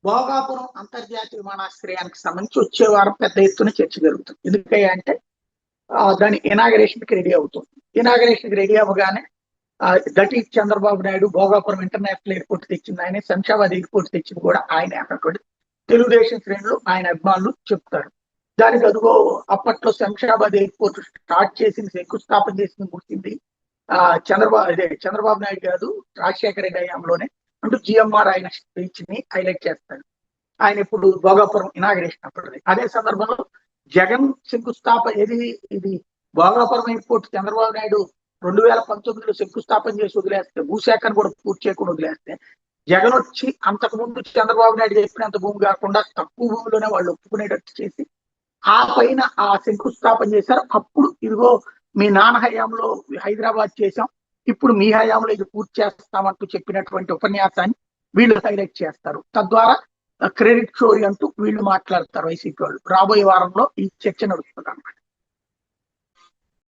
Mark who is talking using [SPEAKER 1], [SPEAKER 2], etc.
[SPEAKER 1] భోగాపురం అంతర్జాతీయ విమానాశ్రయానికి సంబంధించి వచ్చే వారం పెద్ద ఎత్తున చర్చ జరుగుతుంది. ఎందుకంటే దాని ఇనాగరేషన్ కి రెడీ అవుతుంది. ఇనాగరేషన్ కి రెడీ అవ్వగానే that is Chandrababu Naidu Bhogapuram international airport తెచ్చింది ఆయన, శంషాబాద్ ఎయిర్పోర్ట్ తెచ్చింది కూడా ఆయన అన్నటువంటి తెలుగుదేశం శ్రేణులు ఆయన అభిమానులు చెప్తారు. దానికి అదుగో అప్పట్లో శంషాబాద్ ఎయిర్పోర్ట్ స్టార్ట్ చేసింది, శంకుస్థాపన చేసింది, ముగిసింది చంద్రబాబు నాయుడు కాదు, రాజశేఖర రెడ్డి హయాంలోనే అంటూ జిఎంఆర్ ఆయన స్పీచ్ ని హైలైట్ చేస్తాడు. ఆయన ఇప్పుడు భోగాపురం ఇనాగరేషన్ అప్పుడు. అదే సందర్భంలో జగన్ శంకుస్థాపన ఇది భోగాపురం ఎయిర్పోర్ట్ చంద్రబాబు నాయుడు 2019లో శంకుస్థాపన చేసి వదిలేస్తే, భూసేకరణ కూడా పూర్తి చేయకుండా వదిలేస్తే, జగన్ వచ్చి అంతకు ముందు చంద్రబాబు నాయుడు చెప్పినంత భూమి కాకుండా తక్కువ భూమిలోనే వాళ్ళు ఒప్పుకునేటట్టు చేసి ఆ పైన ఆ శంకుస్థాపన చేశారు. అప్పుడు ఇదిగో మీ నాన్న హయాంలో హైదరాబాద్ చేశాం, ఇప్పుడు మీ హయాంలో ఇది పూర్తి చేస్తామంటూ చెప్పినటువంటి ఉపన్యాసాన్ని వీళ్ళు హైలైట్ చేస్తారు. తద్వారా క్రెడిట్ స్టోరీ అంటూ వీళ్ళు మాట్లాడతారు వైసీపీ వాళ్ళు. రాబోయే వారంలో ఈ చర్చ నడుస్తుంది అన్నమాట.